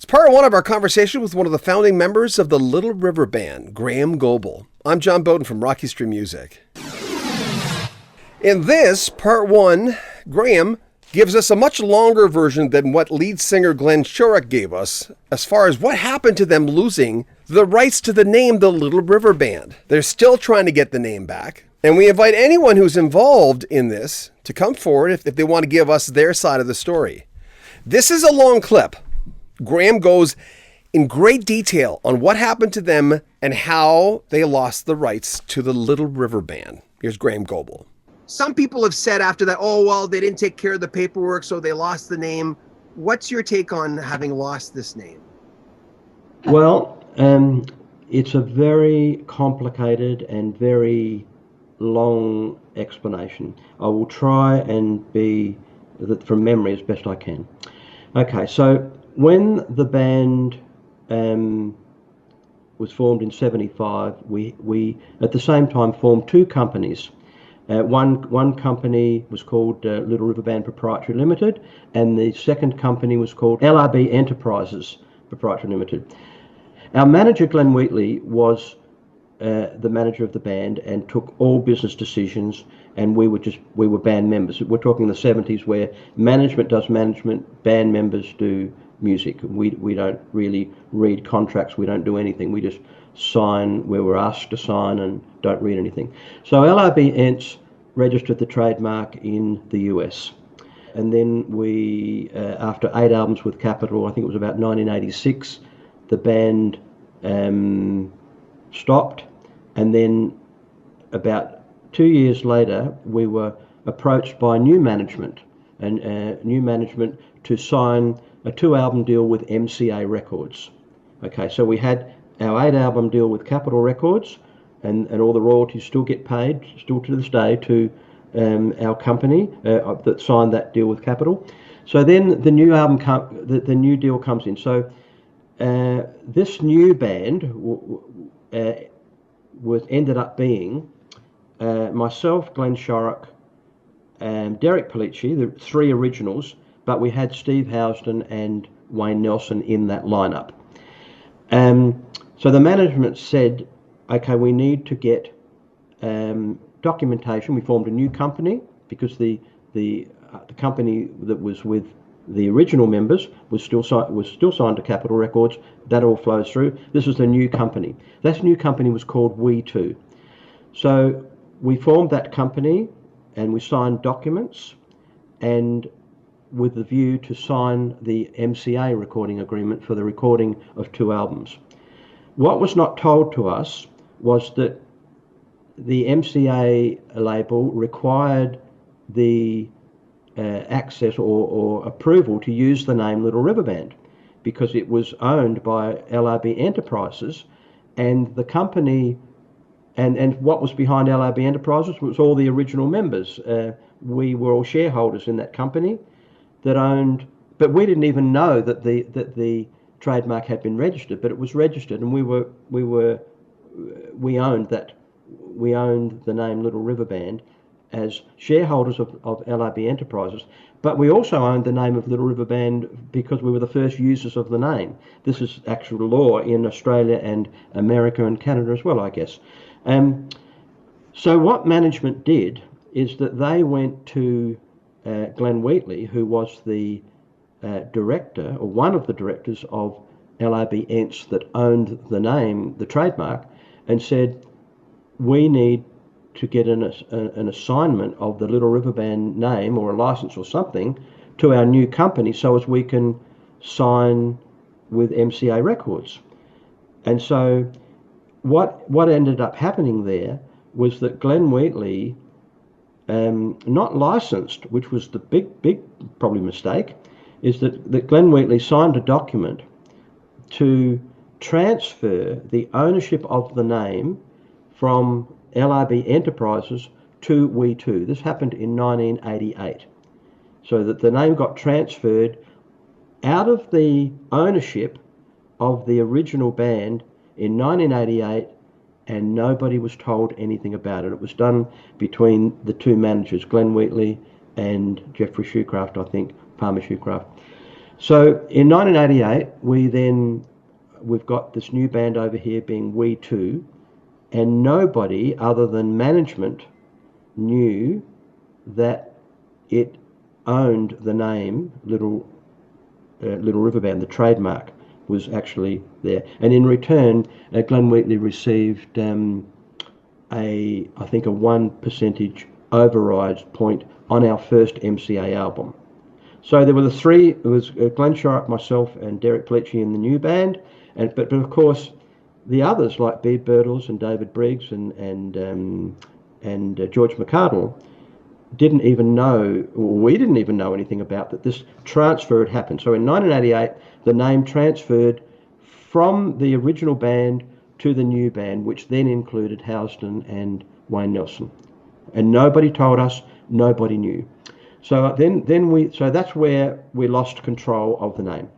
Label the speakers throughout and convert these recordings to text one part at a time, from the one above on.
Speaker 1: It's part one of our conversation with one of the founding members of the Little River Band, Graeham Goble. I'm John Beaudin from Rocky Street Music. In this, part one, Graeham gives us a much longer version than what lead singer Glenn Shorrock gave us as far as what happened to them losing the rights to the name the Little River Band. They're still trying to get the name back. And we invite anyone who's involved in this to come forward if they want to give us their side of the story. This is a long clip. Graeham goes in great detail on what happened to them and how they lost the rights to the Little River Band. Here's Graeham Goble. Some people have said after that, oh, well, they didn't take care of the paperwork, so they lost the name. What's your take on having lost this name?
Speaker 2: Well, it's a very complicated and very long explanation. I will try and be from memory as best I can. Okay, so when the band was formed in 75, we at the same time formed two companies. One company was called Little River Band Proprietary Limited, and the second company was called LRB Enterprises Proprietary Limited. Our manager, Glenn Wheatley, was the manager of the band and took all business decisions, and we were band members. We're talking the 70s, where management does management, band members do music. We don't really read contracts, we don't do anything. We just sign where we're asked to sign and don't read anything. So LRB Ents registered the trademark in the US. And then we, after 8 albums with Capitol, I think it was about 1986, the band stopped. And then about 2 years later, we were approached by new management to sign a 2-album deal with MCA Records. Okay, so we had our 8-album deal with Capitol Records, and all the royalties still get paid, still to this day, to our company that signed that deal with Capitol. So then the new album, the new deal comes in. So this new band ended up being myself, Glenn Shorrock, Derek Pellicci, the 3 originals, but we had Steve Housden and Wayne Nelson in that lineup. So the management said, okay, we need to get documentation. We formed a new company because the company that was with the original members was still signed to Capitol Records. That all flows through. This was the new company. That new company was called We2. So we formed that company and we signed documents, and with the view to sign the MCA recording agreement for the recording of 2 albums. What was not told to us was that the MCA label required the access or approval to use the name Little River Band, because it was owned by LRB Enterprises, and the company and what was behind LRB Enterprises was all the original members. We were all shareholders in that company that owned, but we didn't even know that the trademark had been registered, but it was registered, and we owned the name Little River Band as shareholders of LRB Enterprises, but we also owned the name of Little River Band because we were the first users of the name. This is actual law in Australia and America and Canada as well, I guess. So what management did is that they went to Glenn Wheatley, who was the director, or one of the directors of LRB Ents that owned the name, the trademark, and said, we need to get an assignment of the Little River Band name, or a license or something, to our new company so as we can sign with MCA Records. And so what ended up happening there was that Glenn Wheatley, not licensed, which was the big probably mistake, is that Glenn Wheatley signed a document to transfer the ownership of the name from LRB Enterprises to We2. This happened in 1988. So that the name got transferred out of the ownership of the original band in 1988, and nobody was told anything about it. It was done between the two managers, Glenn Wheatley and Jeffrey Shoecraft, I think, Palmer Shoecraft. So in 1988, we've got this new band over here being We Two, and nobody other than management knew that it owned the name Little River Band. The trademark was actually there, and in return, Glenn Wheatley received I think a 1% override point on our first MCA album. So there were the three. It was Glenn Shorrock, myself, and Derek Pellicci in the new band, but of course the others like Beeb Birtles and David Briggs and George McArdle didn't even know, or we didn't even know anything about that this transfer had happened. So in 1988, the name transferred from the original band to the new band, which then included Houston and Wayne Nelson. And nobody told us, nobody knew. So so that's where we lost control of the name.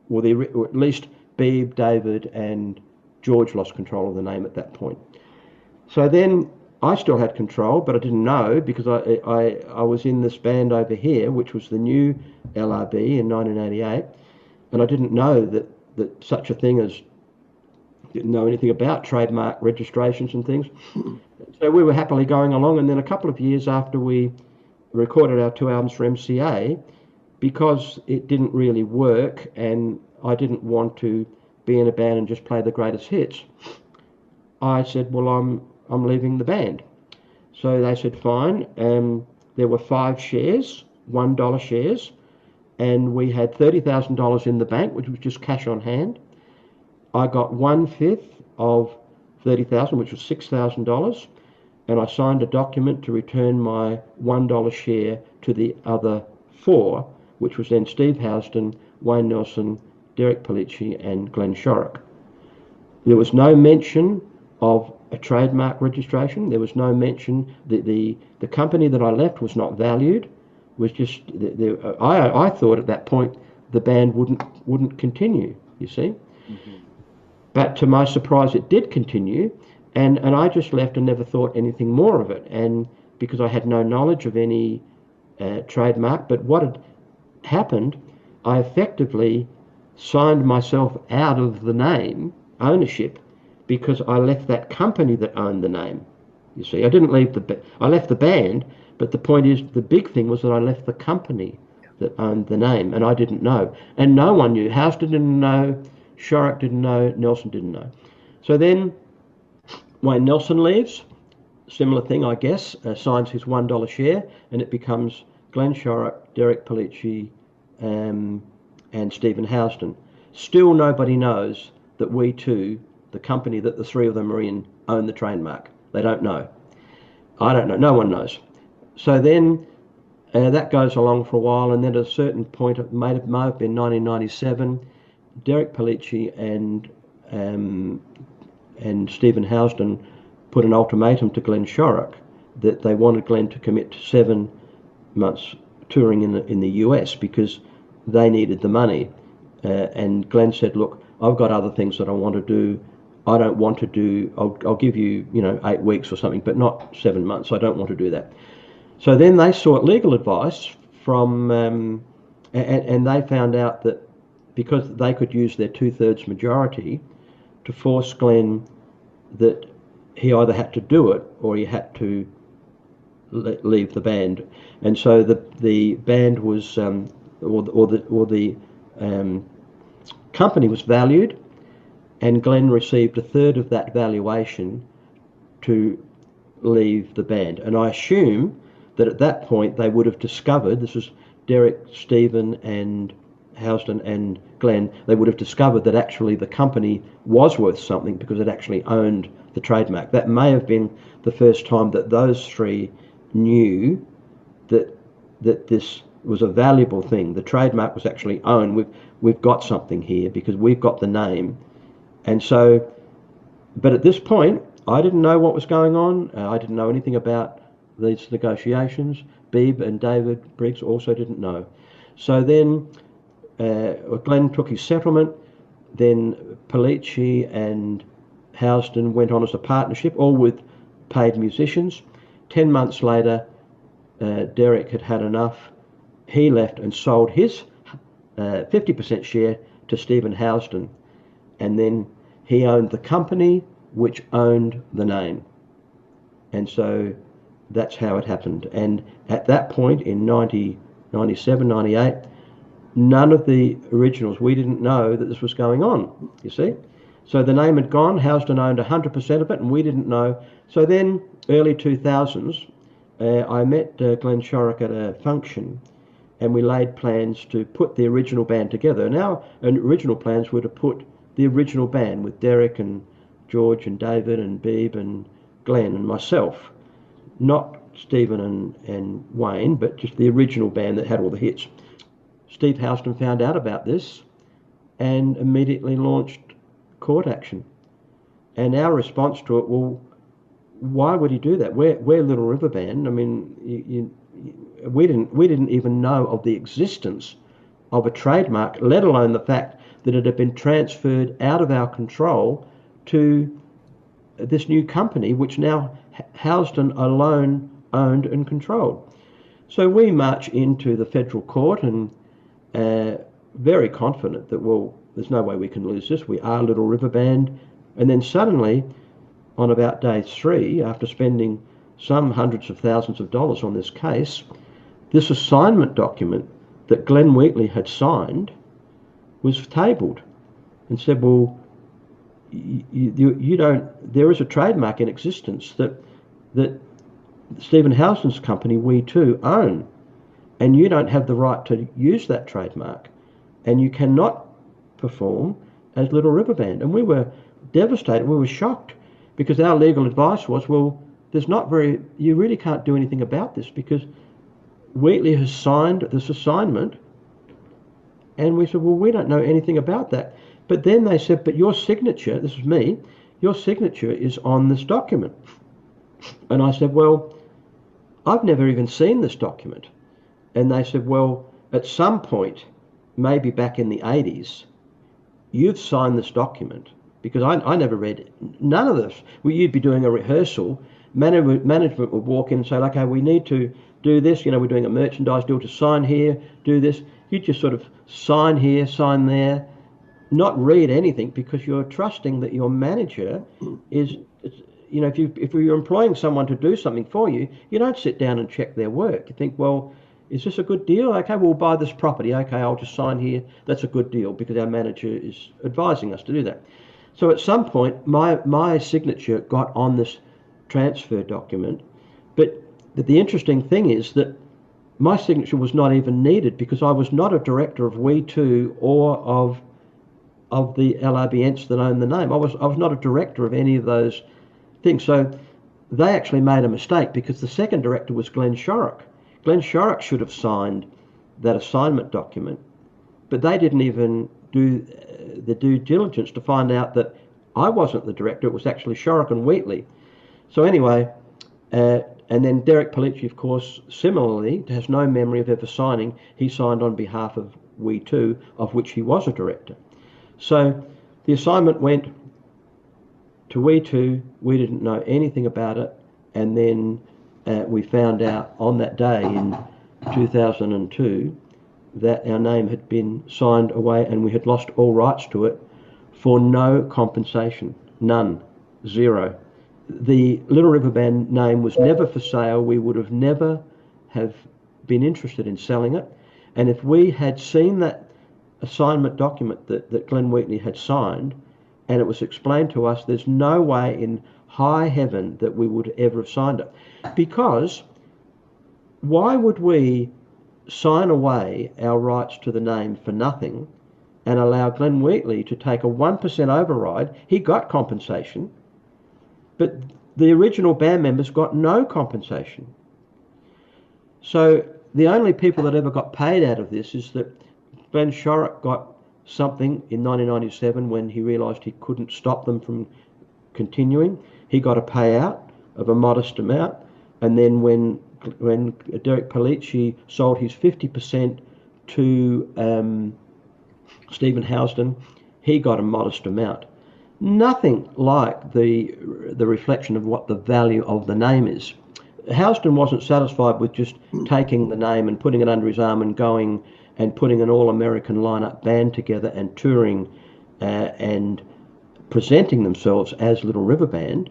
Speaker 2: Or at least Beeb, David, and George lost control of the name at that point. So then I still had control, but I didn't know, because I was in this band over here, which was the new LRB in 1988, and I didn't know that such a thing as, didn't know anything about trademark registrations and things. So we were happily going along, and then a couple of years after we recorded our 2 albums for MCA, because it didn't really work and I didn't want to be in a band and just play the greatest hits, I said, well, I'm leaving the band. So they said, fine. There were 5 shares, $1 shares, and we had $30,000 in the bank, which was just cash on hand. I got 1/5 of $30,000, which was $6,000, and I signed a document to return my $1 share to the other 4, which was then Steve Houston, Wayne Nelson, Derek Pellicci, and Glenn Shorrock. There was no mention of a trademark registration. There was no mention that the company that I left was not valued. Was just I thought at that point the band wouldn't continue. You see, but to my surprise, it did continue, and I just left and never thought anything more of it. And because I had no knowledge of any trademark, but what had happened, I effectively signed myself out of the name ownership, because I left that company that owned the name. You see, I didn't leave I left the band, but the point is, the big thing was that I left the company that owned the name, and I didn't know. And no one knew. Houston didn't know, Shorrock didn't know, Nelson didn't know. So then Wayne Nelson leaves, similar thing, I guess, signs his $1 share, and it becomes Glenn Shorrock, Derek Pellicci, and Stephen Houston. Still nobody knows that We Two, the company that the 3 of them are in, own the trademark. They don't know. I don't know. No one knows. So then that goes along for a while, and then at a certain point, it might have been 1997, Derek Pellicci and Stephen Houston put an ultimatum to Glenn Shorrock that they wanted Glenn to commit to 7 months touring in the US, because they needed the money. And Glenn said, look, I've got other things that I want to do. I don't want to do, I'll give you, 8 weeks or something, but not 7 months. I don't want to do that. So then they sought legal advice from, and they found out that because they could use their 2/3 majority to force Glenn that he either had to do it or he had to leave the band. And so the band was, or the company was valued, and Glenn received 1/3 of that valuation to leave the band. And I assume that at that point they would have discovered, this was Derek, Stephen, and Houston and Glenn, they would have discovered that actually the company was worth something because it actually owned the trademark. That may have been the first time that those 3 knew that this was a valuable thing. The trademark was actually owned. We've got something here because we've got the name. And so, but at this point, I didn't know what was going on. I didn't know anything about these negotiations. Beeb and David Briggs also didn't know. So then Glenn took his settlement. Then Pellicci and Houston went on as a partnership, all with paid musicians. 10 months later, Derek had had enough. He left and sold his 50% share to Stephen Housden, and then he owned the company which owned the name. And so that's how it happened. And at that point in 97, 98, none of the originals, we didn't know that this was going on, you see. So the name had gone, Housden owned 100% of it, and we didn't know. So then, early 2000s, I met Glenn Shorrock at a function, and we laid plans to put the original band together. And our original plans were to put the original band with Derek and George and David and Beeb and Glenn and myself, not Stephen and Wayne, but just the original band that had all the hits. Steve Housden found out about this and immediately launched court action. And our response to it, well, why would he do that? We're Little River Band. I mean, we didn't even know of the existence of a trademark, let alone the fact that it had been transferred out of our control to this new company, which now Housden alone owned and controlled. So we march into the federal court and very confident that, well, there's no way we can lose this. We are Little River Band. And then suddenly, on about day 3, after spending some hundreds of thousands of dollars on this case, this assignment document that Glenn Wheatley had signed was tabled and said, well, you don't, there is a trademark in existence that Stephen Housden's company, We Too, own, and you don't have the right to use that trademark, and you cannot perform as Little River Band. And we were devastated, we were shocked, because our legal advice was, well, you really can't do anything about this because Wheatley has signed this assignment. And we said, well, we don't know anything about that. But then they said, but your signature, this is me, your signature is on this document. And I said, well, I've never even seen this document. And they said, well, at some point, maybe back in the 80s, you've signed this document. Because I never read none of this. Well, you'd be doing a rehearsal. Management would walk in and say, okay, we need to do this. You know, we're doing a merchandise deal to sign here, do this. You just sort of sign here, sign there, not read anything because you're trusting that your manager is, you know, if you're employing someone to do something for you, you don't sit down and check their work. You think, well, is this a good deal? Okay, we'll buy this property. Okay, I'll just sign here. That's a good deal because our manager is advising us to do that. So at some point, my signature got on this transfer document, but the interesting thing is that my signature was not even needed because I was not a director of We Too or of the LRBNs that own the name. I was not a director of any of those things. So they actually made a mistake because the second director was Glenn Shorrock. Glenn Shorrock should have signed that assignment document, but they didn't even do the due diligence to find out that I wasn't the director. It was actually Shorrock and Wheatley. So anyway, and then Derek Palici, of course, similarly, has no memory of ever signing. He signed on behalf of We Too, of which he was a director. So the assignment went to We Too. We didn't know anything about it. And then we found out on that day in 2002 that our name had been signed away and we had lost all rights to it for no compensation. None. Zero. The Little River Band name was never for sale. We would have never have been interested in selling it. And if we had seen that assignment document that Glenn Wheatley had signed and it was explained to us, there's no way in high heaven that we would ever have signed it. Because why would we sign away our rights to the name for nothing and allow Glenn Wheatley to take a 1% override? He got compensation, but the original band members got no compensation. So the only people that ever got paid out of this is that Glenn Shorrock got something in 1997 when he realised he couldn't stop them from continuing. He got a payout of a modest amount, and then when Derek Palici sold his 50% to Stephen Housden, he got a modest amount. Nothing like the reflection of what the value of the name is. Housden wasn't satisfied with just taking the name and putting it under his arm and going and putting an all-American lineup band together and touring and presenting themselves as Little River Band,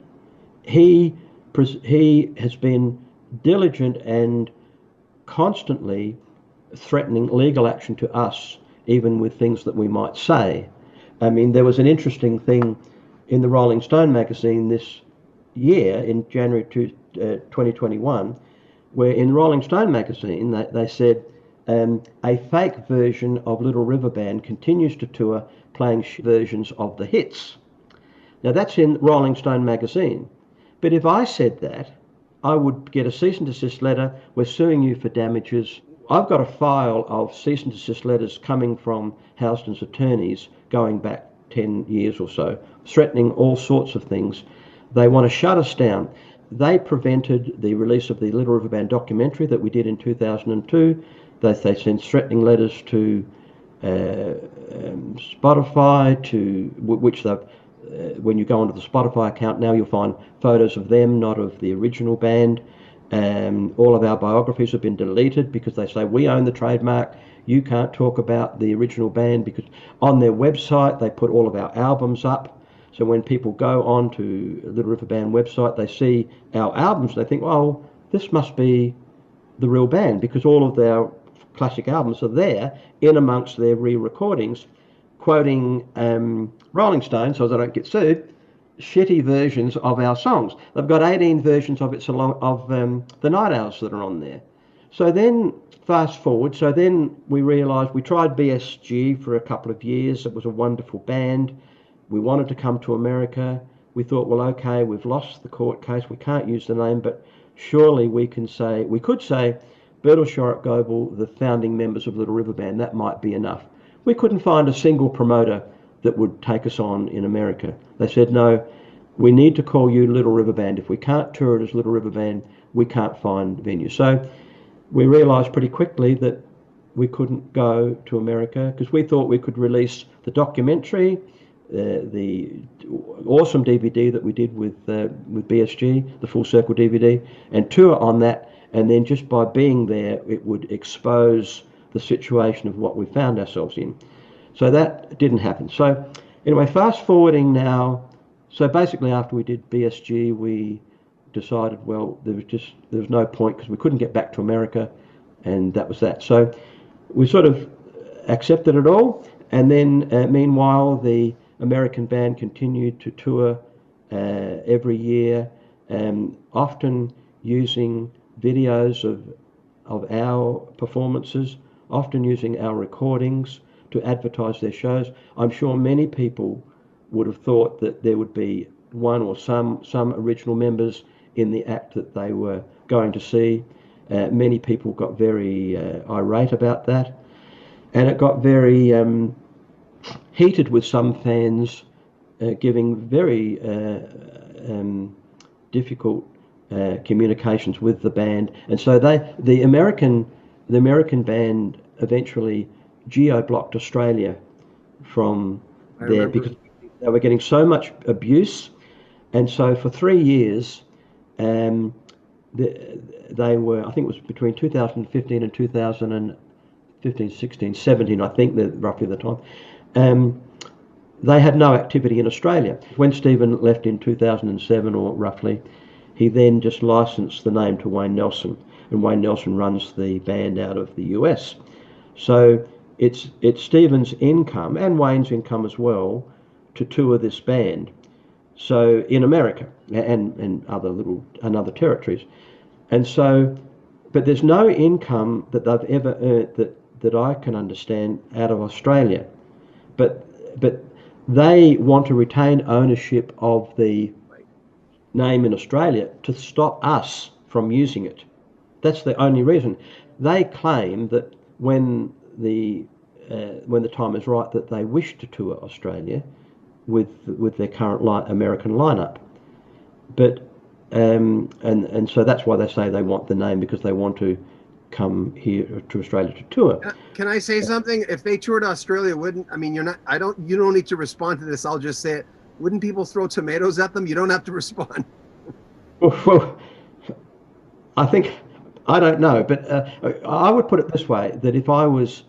Speaker 2: he has been diligent and constantly threatening legal action to us, even with things that we might say. I mean, there was an interesting thing in the Rolling Stone magazine this year, in January 2021, where in Rolling Stone magazine they said a fake version of Little River Band continues to tour playing versions of the hits. Now that's in Rolling Stone magazine. But if I said that, I would get a cease and desist letter. We're suing you for damages. I've got a file of cease and desist letters coming from Houston's attorneys going back 10 years or so, threatening all sorts of things. They want to shut us down. They prevented the release of the Little River Band documentary that we did in 2002. They sent threatening letters to Spotify, which they've when you go onto the Spotify account now, you'll find photos of them, not of the original band. All of our biographies have been deleted because they say we own the trademark. You can't talk about the original band, because on their website they put all of our albums up. So when people go on to Little River Band website, they see our albums, they think, oh, this must be the real band, because all of their classic albums are there in amongst their re-recordings, quoting Rolling Stone, so as I don't get sued, shitty versions of our songs. They've got 18 versions of it of the Night Owls that are on there. So then, fast forward, so then we realised, we tried BSG for a couple of years. It was a wonderful band. We wanted to come to America. We thought, well, okay, we've lost the court case. We can't use the name, but surely we could say Beaudin, Goble, the founding members of Little River Band. That might be enough. We couldn't find a single promoter that would take us on in America. They said, no, we need to call you Little River Band. If we can't tour it as Little River Band, we can't find venues. So we realised pretty quickly that we couldn't go to America, because we thought we could release the documentary, the awesome DVD that we did with BSG, the Full Circle DVD, and tour on that, and then just by being there, it would expose the situation of what we found ourselves in. So that didn't happen. So anyway, fast forwarding now, so basically after we did BSG, we decided, well, there was no point, because we couldn't get back to America, and that was that. So we sort of accepted it all, and then meanwhile the American band continued to tour every year, often using videos of our performances, often using our recordings to advertise their shows. I'm sure many people would have thought that there would be one or some original members in the act that they were going to see. Many people got very irate about that, and it got very heated with some fans giving very difficult communications with the band. And so the American band eventually geo-blocked Australia from there, because they were getting so much abuse. And so for 3 years, they were, I think it was between 2015 and 2015, 16, 17, I think, roughly the time, they had no activity in Australia. When Stephen left in 2007, or roughly, he then just licensed the name to Wayne Nelson, and Wayne Nelson runs the band out of the US. So it's Stephen's income and Wayne's income as well to tour this band. So in America and other territories. And so, but there's no income that they've ever earned that I can understand out of Australia. But they want to retain ownership of the name in Australia to stop us from using it. That's the only reason. They claim that when the time is right, that they wish to tour Australia with their current American lineup, but and so that's why they say they want the name, because they want to come here to Australia to tour.
Speaker 1: Can I say something? If they toured Australia, you don't need to respond to this. I'll just say it. Wouldn't people throw tomatoes at them? You don't have to respond.
Speaker 2: Well, I don't know, but I would put it this way, that if I was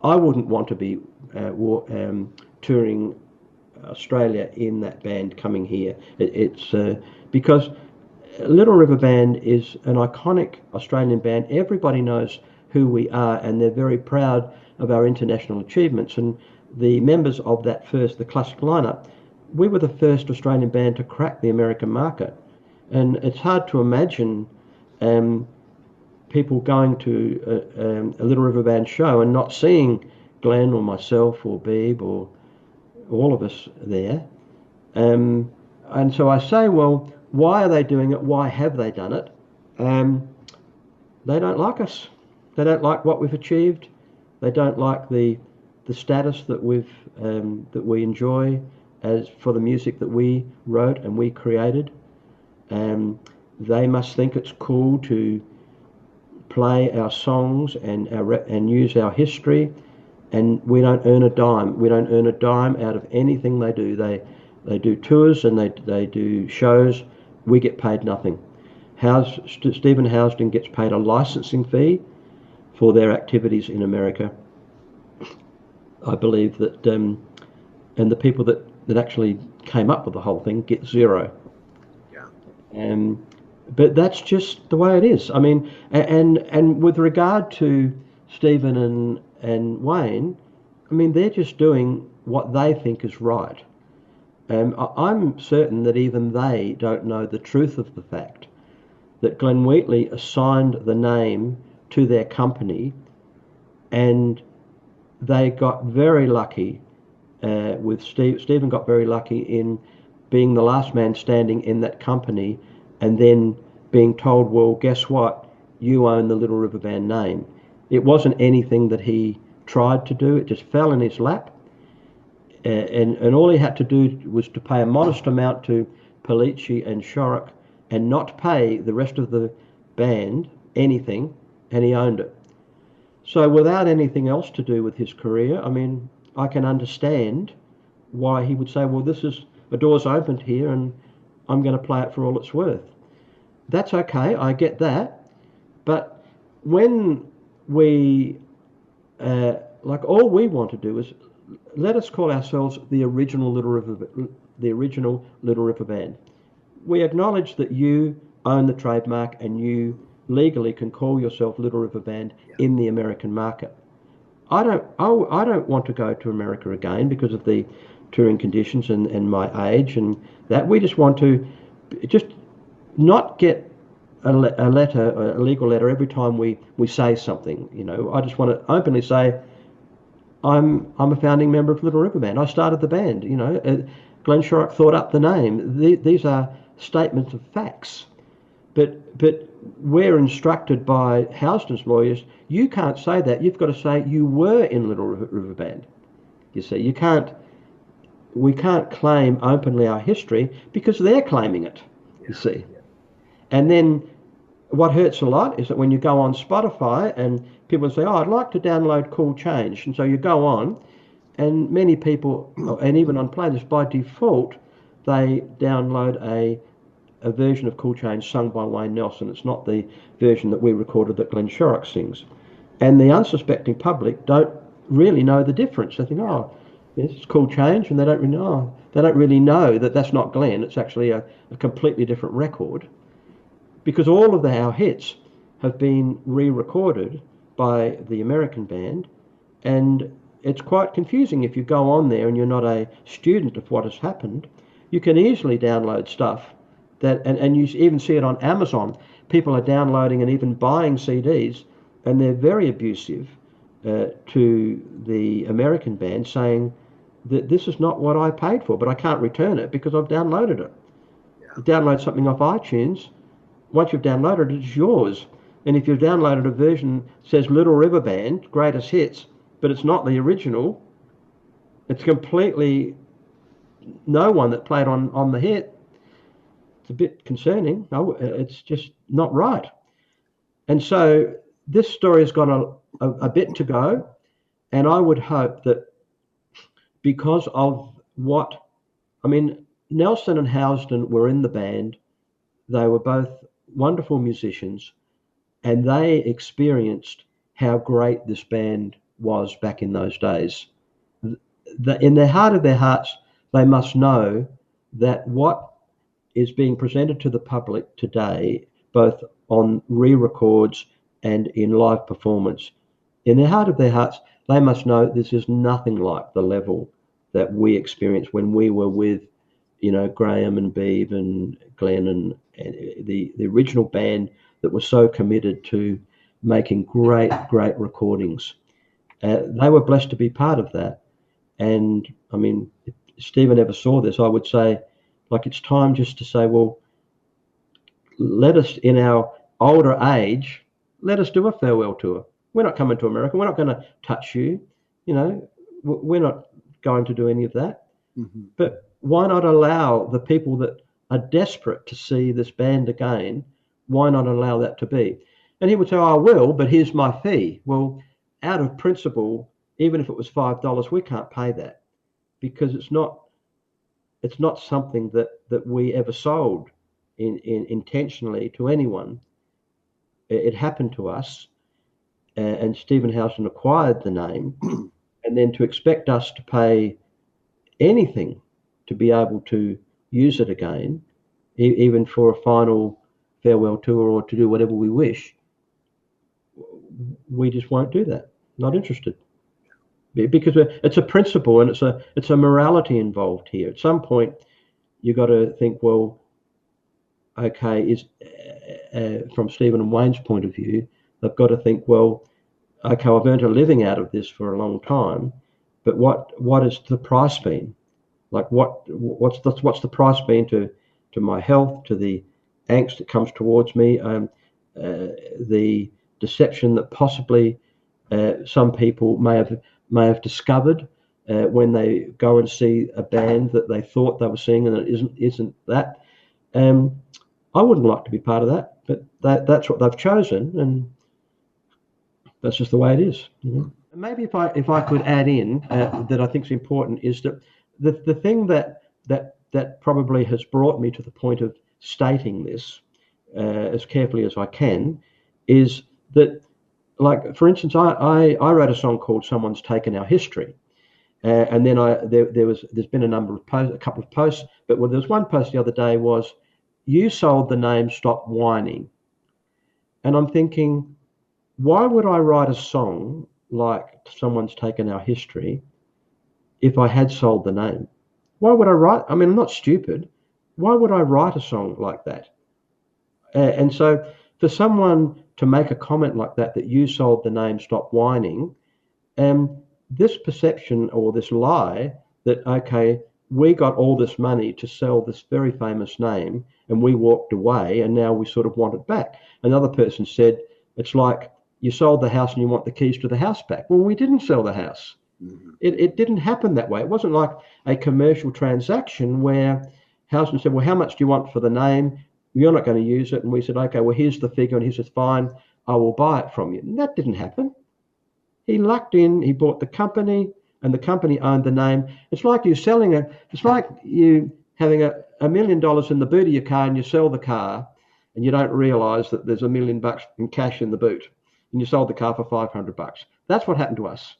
Speaker 2: I wouldn't want to be touring Australia in that band coming here. It's because Little River Band is an iconic Australian band. Everybody knows who we are, and they're very proud of our international achievements. And the members of the classic lineup, we were the first Australian band to crack the American market. And it's hard to imagine people going to a Little River Band show and not seeing Glenn or myself or Beeb or all of us there. And so I say, well, why are they doing it? Why have they done it? They don't like us. They don't like what we've achieved. They don't like the status that we enjoy as for the music that we wrote and we created. They must think it's cool to play our songs and use our history, and we don't earn a dime. We don't earn a dime out of anything they do. They do tours and they do shows. We get paid nothing. Stephen Housden gets paid a licensing fee for their activities in America. I believe that, and the people that actually came up with the whole thing get zero. Yeah. But that's just the way it is. I mean, and with regard to Stephen and Wayne, I mean, they're just doing what they think is right. I'm certain that even they don't know the truth of the fact that Glenn Wheatley assigned the name to their company, and they got very lucky with Stephen got very lucky in being the last man standing in that company, and then being told, well, guess what? You own the Little River Band name. It wasn't anything that he tried to do. It just fell in his lap. And all he had to do was to pay a modest amount to Polizzi and Shorrock and not pay the rest of the band anything, and he owned it. So without anything else to do with his career, I mean, I can understand why he would say, well, a door's opened here and I'm going to play it for all it's worth. That's okay, I get that. But when we, all we want to do is, let us call ourselves the original Little River Band. We acknowledge that you own the trademark and you legally can call yourself Little River Band in the American market. I don't want to go to America again because of the touring conditions and my age and that. We just want to just not get a legal letter every time we say something. You know, I just want to openly say, I'm a founding member of Little River Band. I started the band. You know, Glenn Shorrock thought up the name. These are statements of facts. But we're instructed by Housden's lawyers, you can't say that. You've got to say you were in Little River Band. You see, we can't claim openly our history because they're claiming it, you see. And then what hurts a lot is that when you go on Spotify and people say, oh, I'd like to download Cool Change. And so you go on, and many people, and even on playlist, by default, they download a version of Cool Change sung by Wayne Nelson. It's not the version that we recorded that Glenn Shorrock sings. And the unsuspecting public don't really know the difference. They think, oh, yes, it's Cool Change, and they don't really know that that's not Glenn. It's actually a completely different record, because all of our hits have been re-recorded by the American band, and it's quite confusing if you go on there and you're not a student of what has happened. You can easily download stuff and you even see it on Amazon. People are downloading and even buying CDs, and they're very abusive to the American band, saying that this is not what I paid for, but I can't return it because I've downloaded it. You download something off iTunes, once you've downloaded it, it's yours. And if you've downloaded a version that says Little River Band, greatest hits, but it's not the original, it's completely no one that played on the hit. It's a bit concerning. No, it's just not right. And so this story has got a bit to go, and I would hope that because of Nelson and Housden were in the band. They were both wonderful musicians, and they experienced how great this band was back in those days. In their heart of their hearts, they must know that what is being presented to the public today, both on re-records and in live performance, in their heart of their hearts, they must know this is nothing like the level that we experienced when we were with, Graeham and Beeb and Glenn and the original band that was so committed to making great recordings. They were blessed to be part of that. And I mean, if Stephen ever saw this, I would say, it's time just to say, well, let us, in our older age, let us do a farewell tour. We're not coming to America. We're not going to touch you. We're not going to do any of that. Mm-hmm. But why not allow the people that are desperate to see this band again, why not allow that to be? And he would say, I will, but here's my fee. Well, out of principle, even if it was $5, we can't pay that, because it's not something that we ever sold intentionally to anyone. It happened to us, and Stephen Houston acquired the name, and then to expect us to pay anything to be able to use it again, even for a final farewell tour or to do whatever we wish, we just won't do that. Not interested. Because it's a principle and it's a morality involved here. At some point, you got to think, well, okay, is from Stephen and Wayne's point of view, they've got to think, well, okay, I've earned a living out of this for a long time, but what has the price been? What's the price been to my health, to the angst that comes towards me, the deception that possibly some people may have discovered when they go and see a band that they thought they were seeing and it isn't that. I wouldn't like to be part of that, but that's what they've chosen, and that's just the way it is. And maybe if I could add in that I think is important is that the thing that probably has brought me to the point of stating this as carefully as I can is that, for instance, I wrote a song called "Someone's Taken Our History," and then there's been a couple of posts, but there was one post the other day was, "You sold the name, stop whining," and I'm thinking, why would I write a song like "Someone's Taken Our History" if I had sold the name? Why would I write? I mean, I'm not stupid. Why would I write a song like that? And so for someone to make a comment like that you sold the name, stop whining, this perception or this lie that, okay, we got all this money to sell this very famous name and we walked away and now we sort of want it back. Another person said, it's like you sold the house and you want the keys to the house back. Well, we didn't sell the house. Mm-hmm. It didn't happen that way. It wasn't like a commercial transaction where Houston said, well, how much do you want for the name? You're not going to use it. And we said, okay, well, here's the figure. And he says, fine, I will buy it from you. And that didn't happen. He lucked in, he bought the company, and the company owned the name. It's like you having $1 million in the boot of your car, and you sell the car and you don't realize that there's $1 million in cash in the boot, and you sold the car for $500. That's what happened to us.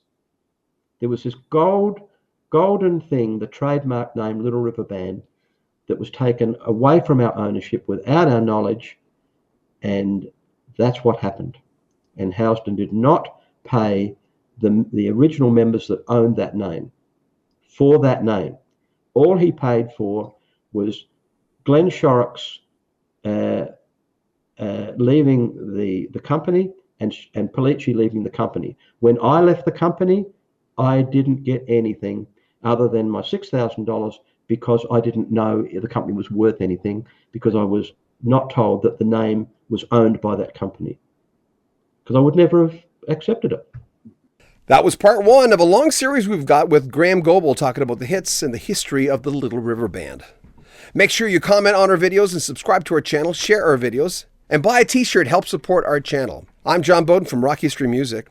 Speaker 2: There was this golden thing, the trademark name Little River Band, that was taken away from our ownership without our knowledge, and that's what happened. And Houston did not pay the original members that owned that name for that name. All he paid for was Glenn Shorrock's leaving the company and Pellicci leaving the company. When I left the company, I didn't get anything other than my $6,000 because I didn't know the company was worth anything, because I was not told that the name was owned by that company, because I would never have accepted it.
Speaker 1: That was part one of a long series we've got with Graeham Goble talking about the hits and the history of the Little River Band. Make sure you comment on our videos and subscribe to our channel, share our videos, and buy a t-shirt. Help support our channel. I'm John Beaudin from Rock History Music.